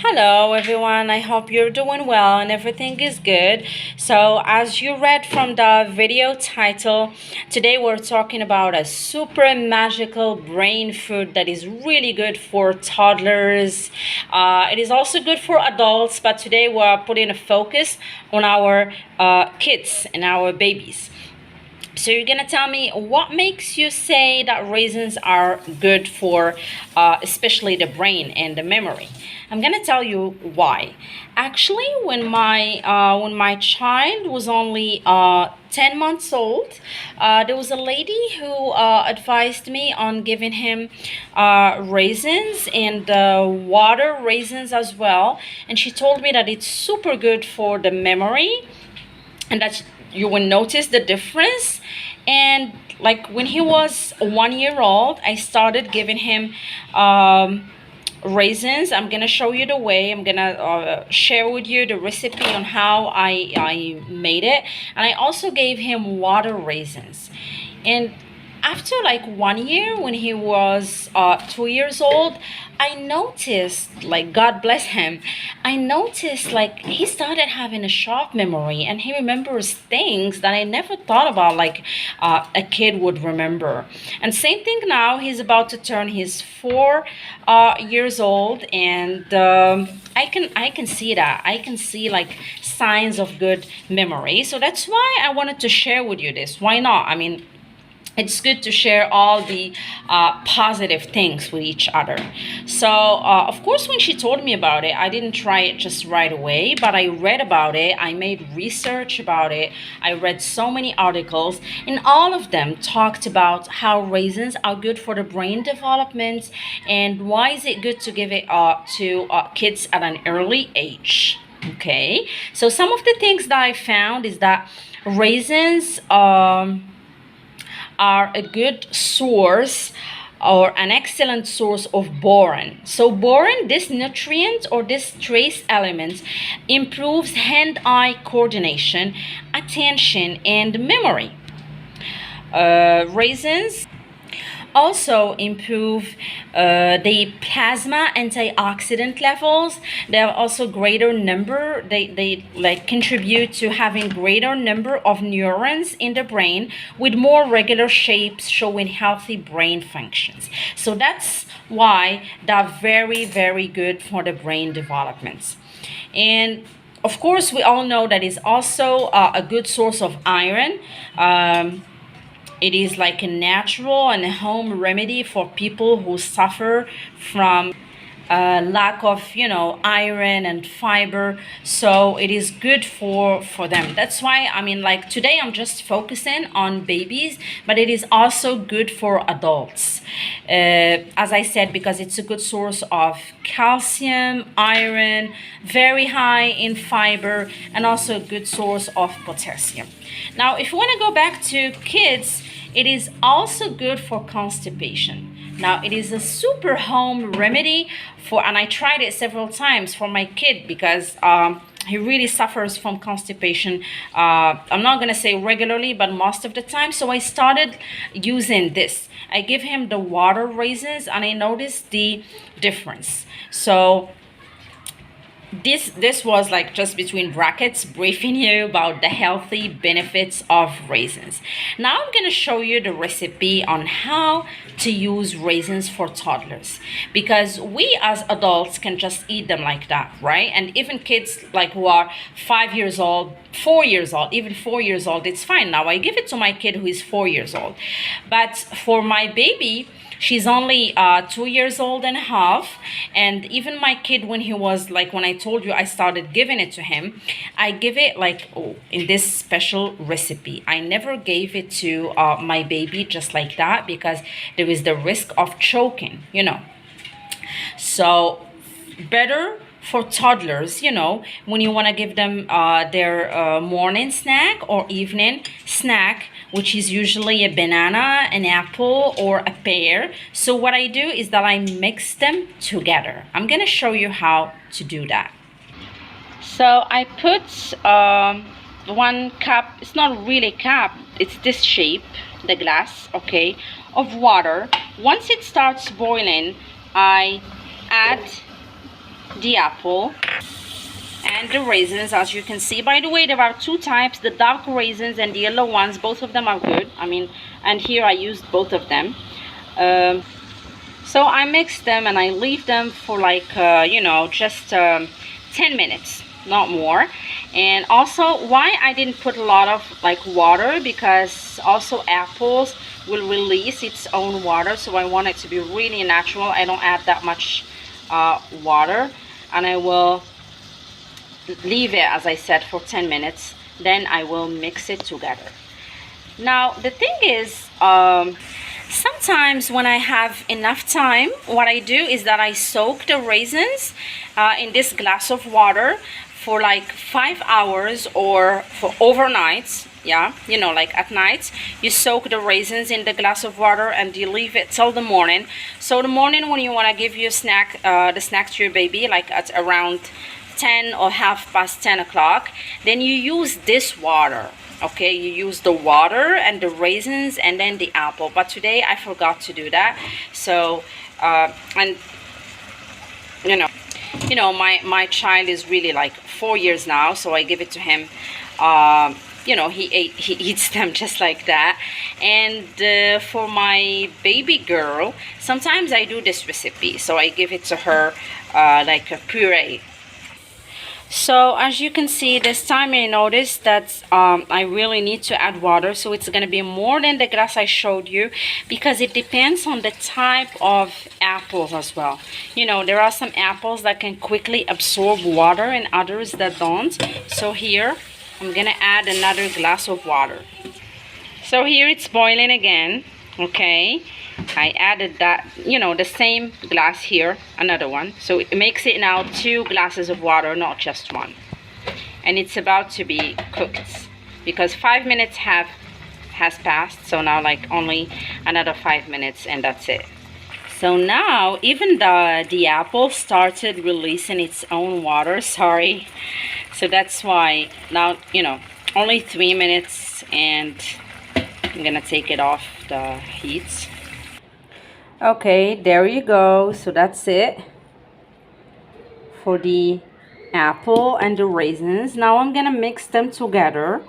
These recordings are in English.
Hello, everyone. I hope you're doing well and everything is good. So, as you read from the video title, today we're talking about a super magical brain food that is really good for toddlers. It is also good for adults, but today we're putting a focus on our kids and our babies. So you're gonna tell me what makes you say that raisins are good for, especially the brain and the memory. I'm gonna tell you why. Actually, when my child was only 10 months old, there was a lady who advised me on giving him raisins and water raisins as well, and she told me that it's super good for the memory and that you will notice the difference. And like when he was 1 year old, I started giving him raisins. I'm gonna show you the way. I'm gonna share with you the recipe on how I made it, and I also gave him water raisins. And after like 1 year, when he was 2 years old, I noticed, like, God bless him, I noticed like he started having a sharp memory and he remembers things that I never thought about, like a kid would remember. And same thing now, he's about to turn his 4 years old, and I can see that. I can see like signs of good memory. So that's why I wanted to share with you this. Why not? I mean, it's good to share all the positive things with each other. So, of course, when she told me about it, I didn't try it just right away, but I read about it. I made research about it. I read so many articles, and all of them talked about how raisins are good for the brain development and why is it good to give it to kids at an early age. Okay, so some of the things that I found is that raisins are a good source or an excellent source of boron. So boron, this nutrient or this trace element, improves hand-eye coordination, attention, and memory. Raisins also improve the plasma antioxidant levels. They have also greater number, they like contribute to having greater number of neurons in the brain with more regular shapes, showing healthy brain functions. So that's why they're very, very good for the brain development. And of course, we all know that is also a good source of iron. It is like a natural and a home remedy for people who suffer from lack of, iron and fiber. So it is good for them. That's why, I mean, like today I'm just focusing on babies, but it is also good for adults. As I said, because it's a good source of calcium, iron, very high in fiber, and also a good source of potassium. Now, if you want to go back to kids, it is also good for constipation. Now, it is a super home remedy for, and I tried it several times for my kid because he really suffers from constipation. I'm not gonna say regularly, but most of the time. So I started using this. I give him the water raisins, and I noticed the difference. So this was like just between brackets briefing you about the healthy benefits of raisins. Now I'm going to show you the recipe on how to use raisins for toddlers, because we as adults can just eat them like that, right? And even kids like who are 5 years old, 4 years old, even 4 years old, it's fine. Now I give it to my kid who is 4 years old, but for my baby, she's only 2 years old and a half. And even my kid, when he was like, when I told you I started giving it to him, I give it like, in this special recipe. I never gave it to my baby just like that because there is the risk of choking. So better for toddlers, when you want to give them their morning snack or evening snack, which is usually a banana, an apple, or a pear. So what I do is that I mix them together. I'm gonna show you how to do that. So I put 1 cup, it's not really a cup, it's this shape, the glass, okay, of water. Once it starts boiling, I add the apple and the raisins. As you can see, by the way, there are two types, the dark raisins and the yellow ones. Both of them are good. I mean, and here I used both of them. So I mix them and I leave them for like you know, just 10 minutes, not more. And also, why I didn't put a lot of like water, because also apples will release its own water, so I want it to be really natural. I don't add that much water, and I will leave it, as I said, for 10 minutes. Then I will mix it together. Now the thing is, sometimes when I have enough time, what I do is that I soak the raisins in this glass of water for like 5 hours or for overnight. Yeah, you know, like at night you soak the raisins in the glass of water and you leave it till the morning. So the morning when you want to give your snack, the snack to your baby, like at around 10 or half past 10 o'clock, then you use this water. Okay, you use the water and the raisins and then the apple. But today I forgot to do that. So and you know, my child is really like 4 years now, so I give it to him. You know, he eats them just like that. And for my baby girl, sometimes I do this recipe, so I give it to her like a puree. So as you can see, this time I noticed that I really need to add water, so it's gonna be more than the glass I showed you, because it depends on the type of apples as well. You know, there are some apples that can quickly absorb water and others that don't. So here I'm gonna add another glass of water. So here it's boiling again. Okay, I added that, you know, the same glass here, another one. So it makes it now 2 glasses of water, not just 1. And it's about to be cooked because 5 minutes has passed. So now like only another 5 minutes and that's it. So now even the apple started releasing its own water, sorry. So that's why now, you know, only 3 minutes and I'm gonna take it off the heat. Okay, there you go. So that's it for the apple and the raisins. Now I'm gonna mix them together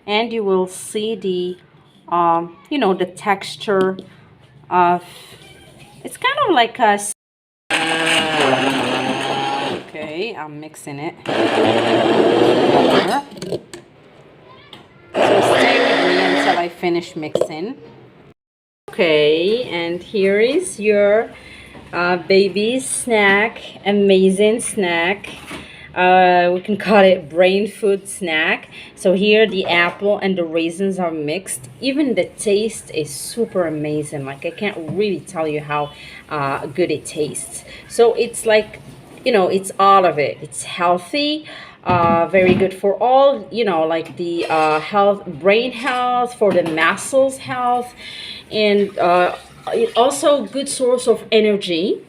and you will see the you know, the texture of, it's kind of like a, okay, I'm mixing it. So stay with me until I finish mixing. Okay, and here is your baby's snack, amazing snack. We can call it brain food snack. So here the apple and the raisins are mixed. Even the taste is super amazing. Like I can't really tell you how good it tastes. So it's like, you know, it's all of it. It's healthy, very good for all, you know, like the health, brain health, for the muscles health, and it also good source of energy.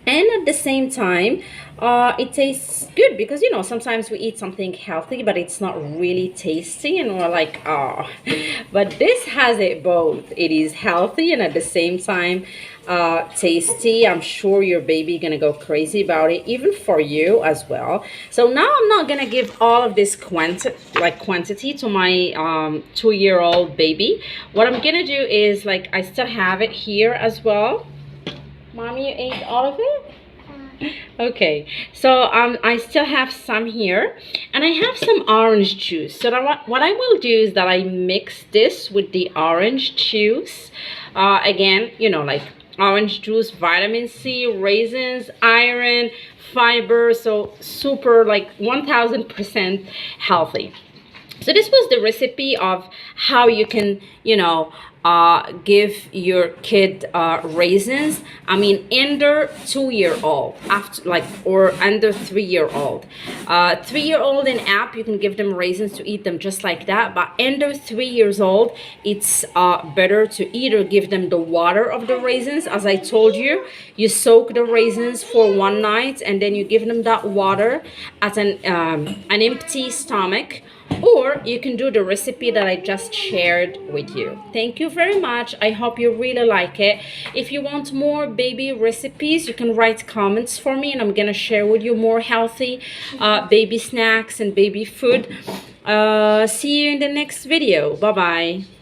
And at the same time, it tastes good because, you know, sometimes we eat something healthy but it's not really tasty and we're like, oh. But this has it both. It is healthy and at the same time tasty. I'm sure your baby gonna go crazy about it, even for you as well. So now I'm not gonna give all of this quantity to my 2-year-old baby. What I'm gonna do is, like, I still have it here as well. Mommy, you ate all of it? Okay, so I still have some here, and I have some orange juice. So what I will do is that I mix this with the orange juice. Again, you know, like orange juice, vitamin C, raisins, iron, fiber, so super, like 1000% healthy. So this was the recipe of how you can, you know, give your kid raisins. I mean, under 2-year-old, after like, or under 3-year-old. 3-year-old and up, you can give them raisins to eat them just like that. But under 3 years old, it's better to either give them the water of the raisins. As I told you, you soak the raisins for 1 night and then you give them that water at an empty stomach. Or you can do the recipe that I just shared with you. Thank you very much. I hope you really like it. If you want more baby recipes, you can write comments for me, and I'm gonna share with you more healthy baby snacks and baby food. See you in the next video. Bye bye.